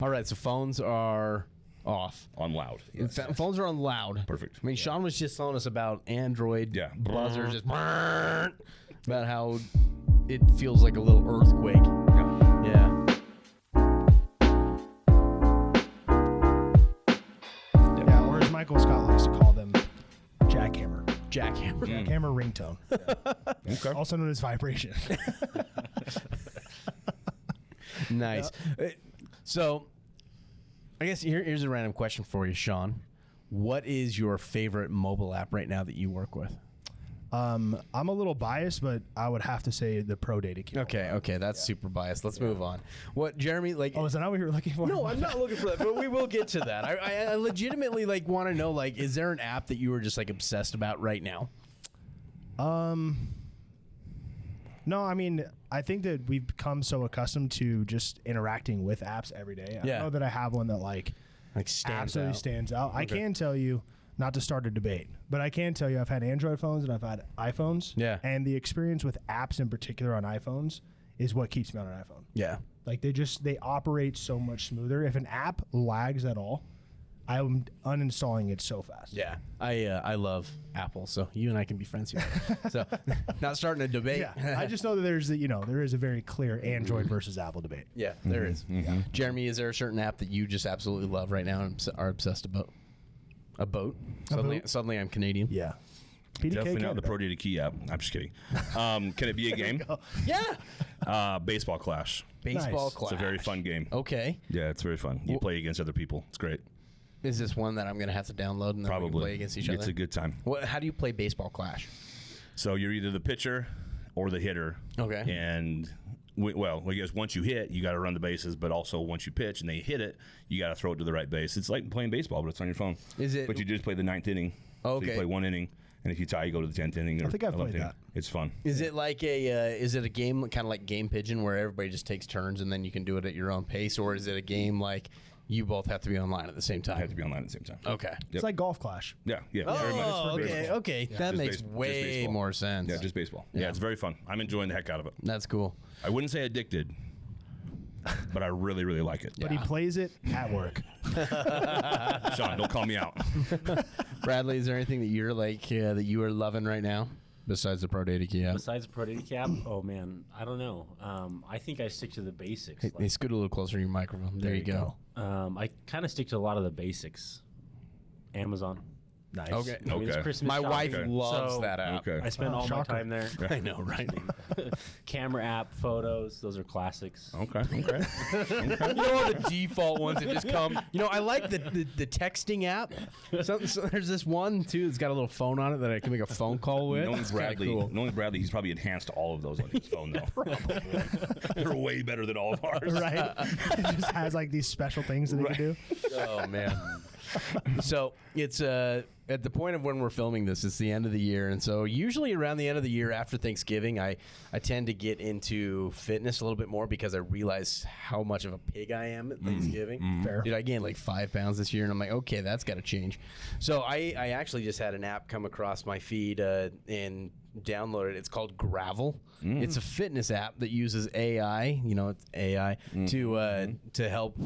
All right, so phones are off. On loud. Yes. Phones are on loud. Perfect. I mean, Sean was just telling us about Android buzzer, just about how it feels like a little earthquake. Yeah. Yeah, or as Michael Scott likes to call them, jackhammer. Jackhammer. Jackhammer ringtone. Okay. Also known as vibration. Nice. So, I guess here's a random question for you, Sean. What is your favorite mobile app right now that you work with? I'm a little biased, but I would have to say the ProdataKey. Okay, that's super biased. Let's move on. What, Jeromy, like... Oh, is that not what you were looking for? No, I'm not looking for that, but we will get to that. I legitimately, like, want to know, like, is there an app that you were just, like, obsessed about right now? No, I mean, I think that we've become so accustomed to just interacting with apps every day. I don't know that I have one that, like absolutely stands out. I can tell you, not to start a debate, but I can tell you I've had Android phones and I've had iPhones. Yeah. And the experience with apps in particular on iPhones is what keeps me on an iPhone. Yeah. Like they operate so much smoother. If an app lags at all, I'm uninstalling it so fast. Yeah. I love Apple, so you and I can be friends here. So, not starting a debate. Yeah. I just know that there is a very clear Android versus Apple debate. Yeah, there is. Yeah. Jeromy, is there a certain app that you just absolutely love right now and are obsessed about? A boat? Suddenly I'm Canadian. Yeah. Definitely not the ProdataKey app. I'm just kidding. Can it be a game? Yeah. Baseball Clash. Baseball Clash. It's a very fun game. Okay. Yeah, it's very fun. You play against other people. It's great. Is this one that I'm going to have to download and then we can play against each other? It's a good time. How do you play Baseball Clash? So you're either the pitcher or the hitter. Okay. And, I guess once you hit, you got to run the bases, but also once you pitch and they hit it, you got to throw it to the right base. It's like playing baseball, but it's on your phone. Is it? But you just play the 9th inning. Okay. So you play one inning, and if you tie, you go to the 10th inning. I think I've played that. It's fun. Is it like is it a game kind of like Game Pigeon where everybody just takes turns and then you can do it at your own pace, or is it a game like you both have to be online at the same time? You have to be online at the same time. Okay. Yep. It's like Golf Clash. Yeah. Oh, okay. Yeah. That makes way more sense. Yeah, just baseball. Yeah, it's very fun. I'm enjoying the heck out of it. That's cool. I wouldn't say addicted, but I really, really like it. But he plays it at work. Sean, don't call me out. Bradley, is there anything that you're like that you are loving right now besides the ProdataKey app? Besides the ProdataKey app? Oh, man, I don't know. I think I stick to the basics. Hey, scoot a little closer to your microphone. There you go. I kind of stick to a lot of the basics. Amazon. Nice. Okay. I mean, it's Christmas my shopping, wife loves that app. Okay. I spend all my time there. I know, right? Camera app, photos, those are classics. Okay. You know all the default ones that just come. You know, I like the texting app. So there's this one too that's got a little phone on it that I can make a phone call with. Knowing Bradley, he's probably enhanced all of those on his phone though. They're way better than all of ours. Right. It just has like these special things that he can do. Oh man. So it's at the point of when we're filming this, it's the end of the year, and so usually around the end of the year after Thanksgiving, I tend to get into fitness a little bit more because I realize how much of a pig I am at Thanksgiving. Fair. Dude, I gained like 5 pounds this year, and I'm like, okay, that's got to change. So I actually just had an app come across my feed and downloaded it. It's called Gravel. It's a fitness app that uses AI. You know, it's AI to help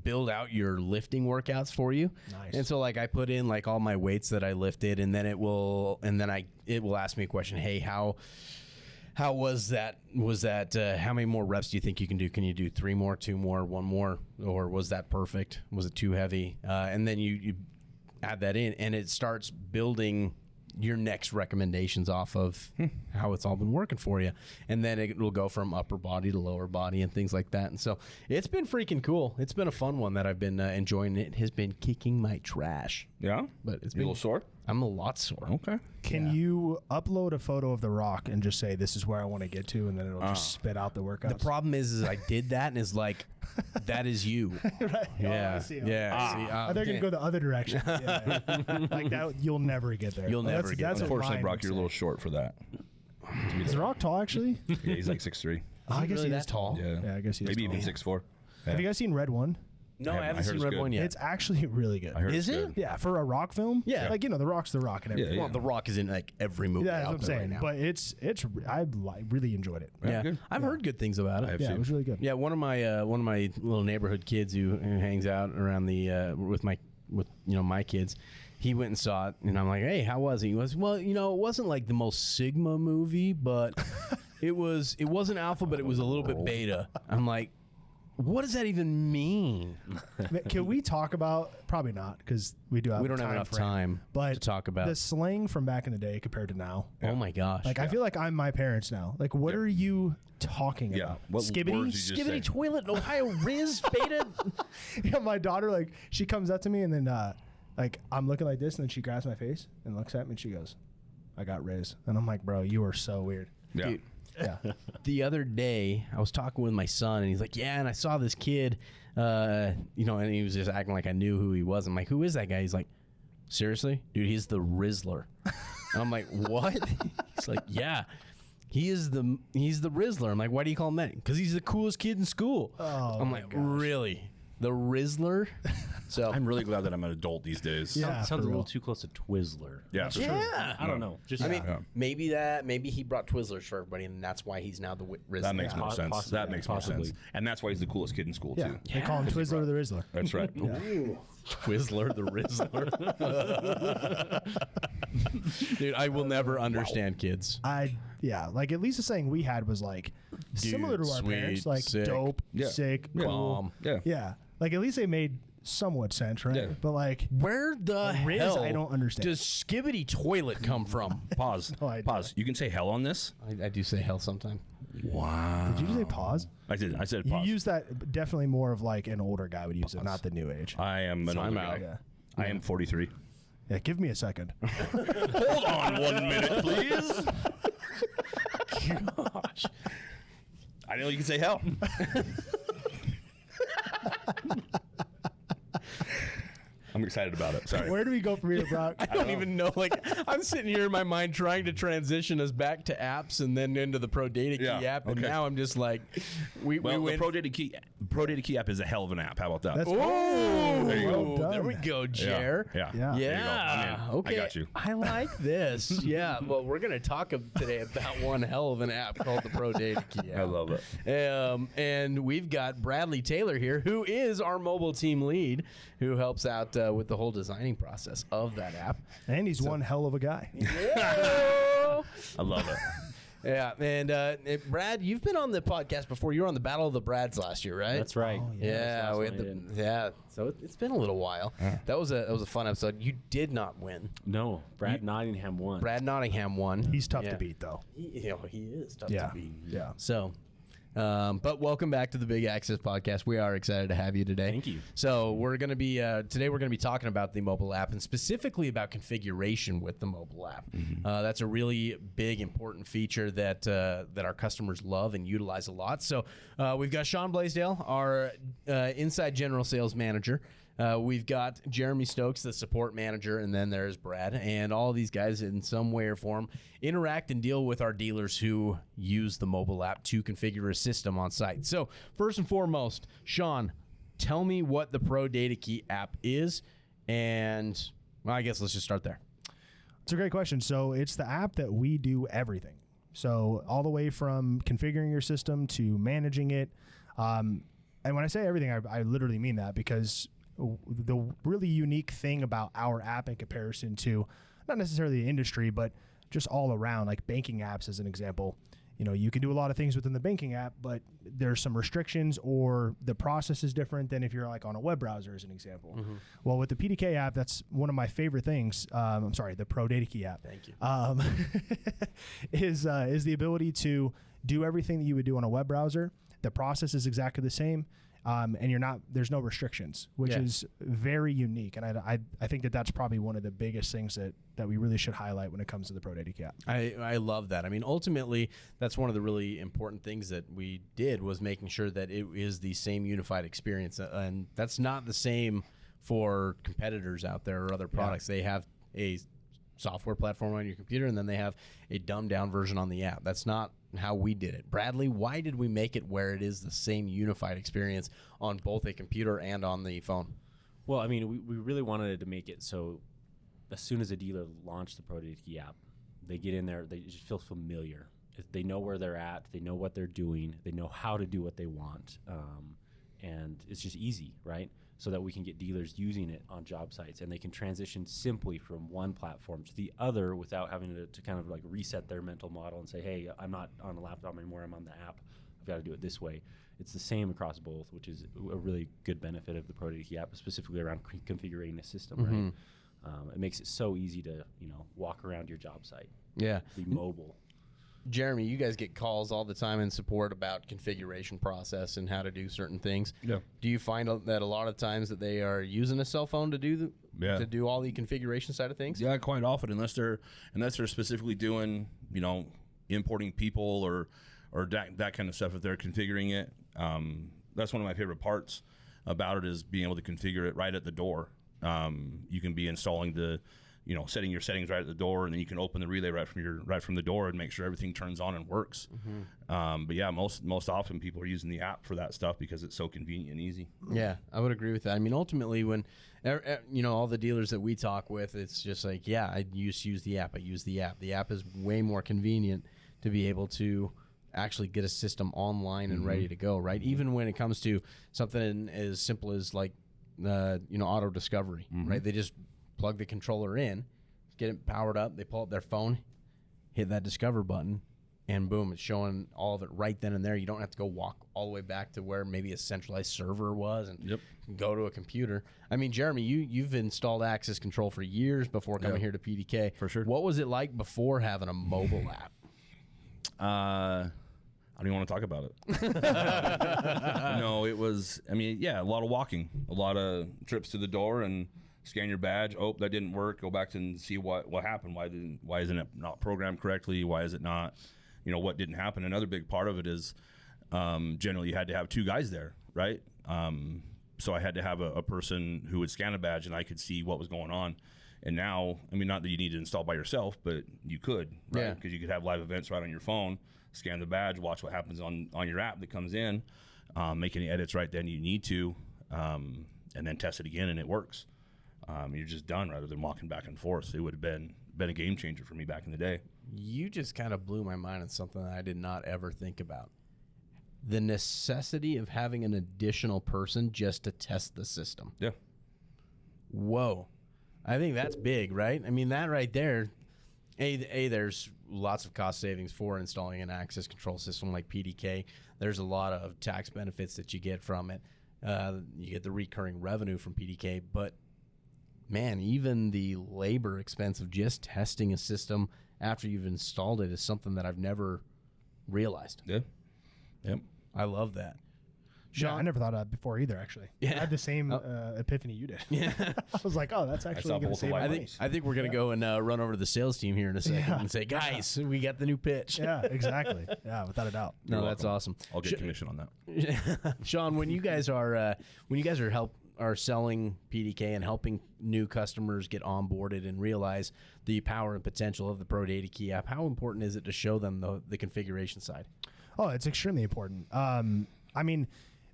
build out your lifting workouts for you. Nice. And so like I put in like all my weights that I lifted, and then it will ask me a question. Hey, how was that? How many more reps do you think you can do? Can you do 3 more, 2 more, 1 more, or was that perfect? Was it too heavy? And then you add that in, and it starts building your next recommendations off of how it's all been working for you. And then it will go from upper body to lower body and things like that. And so it's been freaking cool. It's been a fun one that I've been enjoying. It has been kicking my trash. Yeah? But it's You been a little sore? I'm a lot sore. Okay. Can you upload a photo of The Rock and just say, this is where I want to get to, and then it'll just spit out the workouts? The problem is I did that, and it's like, that is you. Right. Yeah. Oh, I see. They're going to go the other direction. Yeah. Like that, you'll never get there. You'll never get there. Unfortunately, Brock, you're a little short for that. Is The Rock tall, actually? Yeah, he's like 6'3". I guess really he is that tall? Yeah, I guess he is Maybe tall. even 6'4". Have you guys seen Red 1? No, I haven't seen Red One yet. It's actually really good. Is it? Yeah, for a rock film. Yeah, like The Rock's The Rock and everything. Well, The Rock is in like every movie. Yeah, that's what I'm saying. Right now. But I really enjoyed it. Yeah, I've heard good things about it. It was really good. Yeah, one of my little neighborhood kids who hangs out around the with my kids. He went and saw it, and I'm like, "Hey, how was it?" He was, "Well, it wasn't like the most Sigma movie, but it wasn't alpha, but it was a little bit beta." I'm like, "What does that even mean?" Can we talk about? Probably not, because we don't have enough time to talk about the slang from back in the day compared to now. Oh my gosh! Like I feel like I'm my parents now. Like, what are you talking about? What skibidi toilet, Ohio Riz beta. Yeah, my daughter, like, she comes up to me and then like I'm looking like this, and then she grabs my face and looks at me and she goes, "I got Riz," and I'm like, "Bro, you are so weird." Yeah. Dude, yeah. The other day, I was talking with my son, and he's like, "Yeah," and I saw this kid, and he was just acting like I knew who he was. I'm like, "Who is that guy?" He's like, "Seriously, dude, he's the Rizzler." I'm like, "What?" He's like, "Yeah, he's the Rizzler." I'm like, "Why do you call him that?" "Because he's the coolest kid in school." Oh, I'm like, "Really? The Rizzler?" So I'm really glad that I'm an adult these days. Yeah, sounds a little too close to Twizzler. Yeah, for sure. I don't know. Just maybe he brought Twizzlers for everybody, and that's why he's now the Rizzler. That makes more sense. Possibly. That makes more sense. And that's why he's the coolest kid in school too. They call him Twizzler the Rizzler. That's right. Twizzler the Rizzler. Dude, I will never understand kids. Like at least the saying we had was like similar to our sweet, parents, like sick. dope, sick, cool. Yeah. Like at least they made somewhat sense, right? Yeah. But like, Where the Riz, hell I don't understand. does skibidi toilet come from? Pause. No idea. Pause. You can say hell on this. I do say hell sometime. Wow. Did you just say pause? I did. I said You pause. use that definitely more of like an older guy would use it, not the new age. I am an older guy. Yeah. I am 43. Yeah, give me a second. Hold on 1 minute, please. Gosh. I know you can say hell. I'm excited about it. Sorry. Where do we go from here, Brock? I don't even know. Like, I'm sitting here in my mind trying to transition us back to apps and then into the ProdataKey app, and now I'm just like, we went. The ProdataKey app is a hell of an app. How about that? That's there you go. Well there we go, Jer. Yeah. Yeah. There you go. I'm in. Okay. I got you. I like this. Yeah. Well, we're gonna talk today about one hell of an app called the ProdataKey app. I love it. And we've got Bradley Taylor here, who is our mobile team lead, who helps out with the whole designing process of that app. And he's one hell of a guy. I love it. Yeah, and Brad, you've been on the podcast before. You were on the Battle of the Brads last year, right? That's right. Oh, Yeah, we had So it's been a little while. Yeah. That was a fun episode. You did not win. No, Brad Nottingham won. Brad Nottingham won. He's tough to beat, though. He is tough Yeah. to beat. Yeah. So, but welcome back to the Big Access Podcast. We are excited to have you today. Thank you. So we're going to be today. We're going to be talking about the mobile app and specifically about configuration with the mobile app. Mm-hmm. That's a really big, important feature that our customers love and utilize a lot. So we've got Sean Blaisdall, our inside general sales manager. We've got Jeromy Stokes, the support manager, and then there's Brad. And all these guys in some way or form interact and deal with our dealers who use the mobile app to configure a system on site. So first and foremost, Sean, tell me what the ProdataKey app is. And well, I guess let's just start there. It's a great question. So it's the app that we do everything. So all the way from configuring your system to managing it. And when I say everything, I literally mean that, because the really unique thing about our app in comparison to not necessarily the industry, but just all around, like banking apps as an example, you can do a lot of things within the banking app, but there's some restrictions or the process is different than if you're like on a web browser as an example. Mm-hmm. Well, with the PDK app, that's one of my favorite things. I'm sorry, the ProdataKey app. Thank you. Is the ability to do everything that you would do on a web browser. The process is exactly the same. And there's no restrictions, which is very unique. And I think that's probably one of the biggest things that we really should highlight when it comes to the ProdataKey app. I love that. I mean, ultimately, that's one of the really important things that we did, was making sure that it is the same unified experience. And that's not the same for competitors out there or other products. They have a software platform on your computer, and then they have a dumbed down version on the app. That's not how we did it. Bradley, why did we make it where it is the same unified experience on both a computer and on the phone? Well, I mean, we really wanted to make it so as soon as a dealer launched the ProdataKey app, they get in there, they just feel familiar. They know where they're at, they know what they're doing, they know how to do what they want, and it's just easy, right? So that we can get dealers using it on job sites, and they can transition simply from one platform to the other without having to kind of like reset their mental model and say, hey, I'm not on the laptop anymore, I'm on the app, I've got to do it this way. It's the same across both, which is a really good benefit of the ProdataKey app, specifically around configuring the system, right? It makes it so easy to, walk around your job site. Yeah. Be mobile. Jeromy, you guys get calls all the time in support about configuration process and how to do certain things. Yeah. Do you find that a lot of times that they are using a cell phone to do all the configuration side of things? Yeah, quite often, unless they're specifically doing, importing people or that kind of stuff. If they're configuring it, that's one of my favorite parts about it is being able to configure it right at the door. You can be installing setting your settings right at the door, and then you can open the relay right from the door and make sure everything turns on and works. But yeah, most often people are using the app for that stuff because it's so convenient and easy. Yeah, I would agree with that. I mean, ultimately, when all the dealers that we talk with, it's just like, yeah, I used to use the app. I use the app. The app is way more convenient to be able to actually get a system online and ready to go. Right, even when it comes to something as simple as like auto discovery. Right, they just plug the controller in, get it powered up, they pull up their phone, hit that discover button, and boom, it's showing all of it right then and there. You don't have to go walk all the way back to where maybe a centralized server was and go to a computer. I mean, Jeromy, you've installed access control for years before coming here to PDK. For sure. What was it like before having a mobile app? I don't even want to talk about it. No, it was, a lot of walking, a lot of trips to the door and scan your badge. Oh, that didn't work. Go back and see what happened. Why isn't it not programmed correctly? Why is it not, what didn't happen? Another big part of it is generally you had to have two guys there, right? So I had to have a person who would scan a badge and I could see what was going on. And now, not that you need to install by yourself, but you could, right? Because you could have live events right on your phone, scan the badge, watch what happens on your app that comes in, make any edits right then you need to, and then test it again and it works. You're just done rather than walking back and forth. It would have been a game changer for me back in the day. You just kind of blew my mind on something that I did not ever think about. The necessity of having an additional person just to test the system. Yeah. Whoa. I think that's big, right? I mean, that right there, there's lots of cost savings for installing an access control system like PDK. There's a lot of tax benefits that you get from it. You get the recurring revenue from PDK, but man, even the labor expense of just testing a system after you've installed it is something that I've never realized. Yeah. Yep. I love that. Sean, I never thought of that before either, actually. Yeah. I had the same epiphany you did. Yeah. I was like, oh, that's actually going to save my money. I think we're going to go and run over to the sales team here in a second and say, guys, we got the new pitch. Yeah, exactly. Yeah, without a doubt. No, that's awesome. I'll get commission on that. Sean, when you guys are selling PDK and helping new customers get onboarded and realize the power and potential of the ProdataKey app, how important is it to show them the configuration side? Oh, it's extremely important.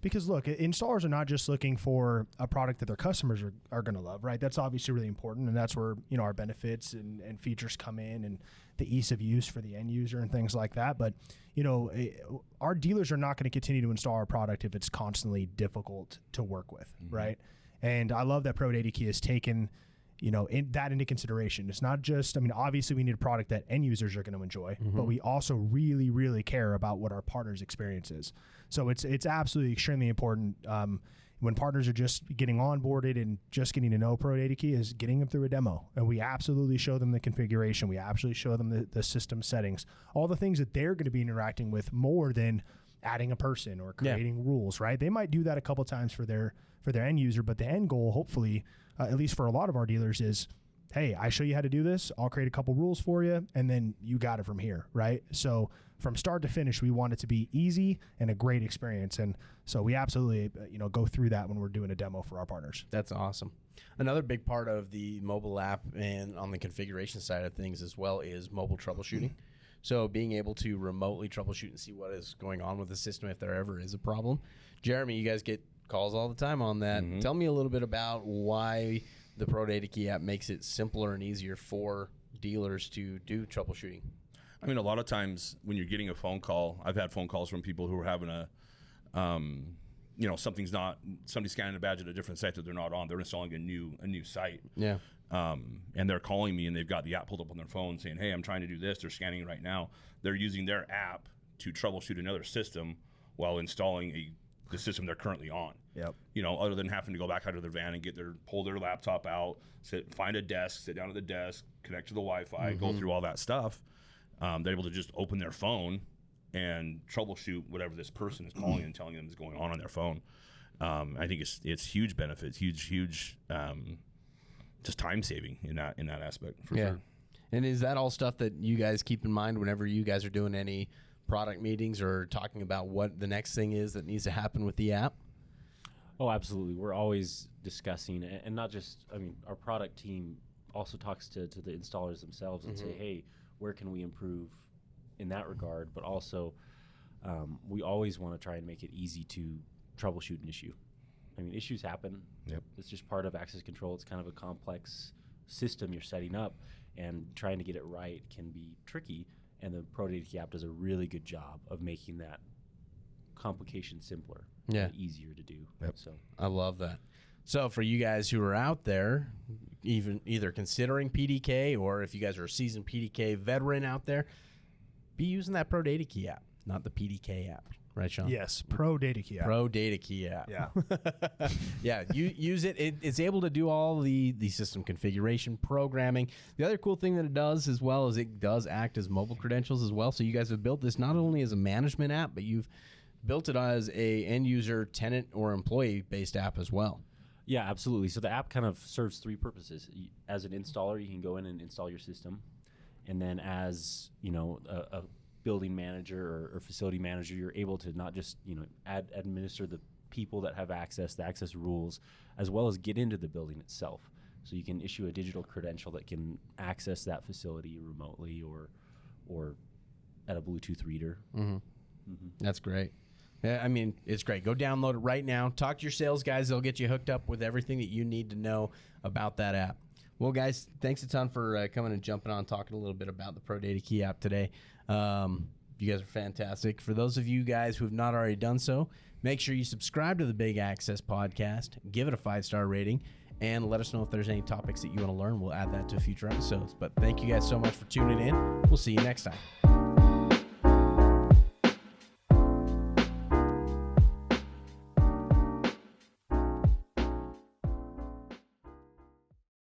Because look, installers are not just looking for a product that their customers are going to love, right? That's obviously really important, and that's where our benefits and features come in, and the ease of use for the end user and things like that. But our dealers are not going to continue to install our product if it's constantly difficult to work with, right? And I love that ProdataKey has taken into consideration. It's not just, obviously we need a product that end users are going to enjoy, but we also really, really care about what our partners' experience is. So it's absolutely extremely important when partners are just getting onboarded and just getting to know ProdataKey is getting them through a demo. And we absolutely show them the configuration. We absolutely show them the system settings, all the things that they're going to be interacting with more than adding a person or creating rules, right? They might do that a couple times for their end user, but the end goal, hopefully, at least for a lot of our dealers, is hey, I show you how to do this. I'll create a couple rules for you, and then you got it from here, right? So from start to finish, we want it to be easy and a great experience. And so we absolutely, go through that when we're doing a demo for our partners. That's awesome. Another big part of the mobile app and on the configuration side of things as well is mobile troubleshooting. So being able to remotely troubleshoot and see what is going on with the system if there ever is a problem. Jeromy, you guys get calls all the time on that. Mm-hmm. Tell me a little bit about why the ProdataKey app makes it simpler and easier for dealers to do troubleshooting. I mean, a lot of times when you're getting a phone call, I've had phone calls from people who are having somebody's scanning a badge at a different site that they're not on. They're installing a new site. Yeah. And they're calling me and they've got the app pulled up on their phone saying, hey, I'm trying to do this. They're scanning right now. They're using their app to troubleshoot another system while installing the system they're currently on. Yep. Other than having to go back out of their van and pull their laptop out, find a desk, sit down at the desk, connect to the Wi-Fi, go through all that stuff. They're able to just open their phone and troubleshoot whatever this person is calling and telling them is going on their phone. I think it's huge benefits, huge just time saving in that aspect for sure. And is that all stuff that you guys keep in mind whenever you guys are doing any product meetings or talking about what the next thing is that needs to happen with the app? Oh, absolutely. We're always discussing, and not just, our product team also talks to the installers themselves and say, hey, where can we improve in that regard? But also, we always want to try and make it easy to troubleshoot an issue. Issues happen. Yep. It's just part of access control. It's kind of a complex system you're setting up, and trying to get it right can be tricky. And the ProdataKey app does a really good job of making that complication simpler, and easier to do. Yep. So I love that. So for you guys who are out there, either considering PDK, or if you guys are a seasoned PDK veteran out there, be using that ProdataKey app, not the PDK app. Right, Sean? Yes, ProdataKey app. ProdataKey app. Yeah. Yeah, you use it. It's able to do all the system configuration, programming. The other cool thing that it does as well is it does act as mobile credentials as well. So you guys have built this not only as a management app, but you've built it as a end user, tenant, or employee-based app as well. Yeah, absolutely. So the app kind of serves three purposes. As an installer, you can go in and install your system. And then as, a building manager or facility manager, you're able to not just administer the people that have access, the access rules, as well as get into the building itself. So you can issue a digital credential that can access that facility remotely or at a Bluetooth reader. That's great. Yeah, it's great. Go download it right now. Talk to your sales guys. They'll get you hooked up with everything that you need to know about that app. Well, guys, thanks a ton for coming and jumping on, talking a little bit about the ProdataKey app today. You guys are fantastic. For those of you guys who have not already done so, make sure you subscribe to the Big Access Podcast, give it a 5-star rating, and let us know if there's any topics that you want to learn. We'll add that to future episodes. But thank you guys so much for tuning in. We'll see you next time.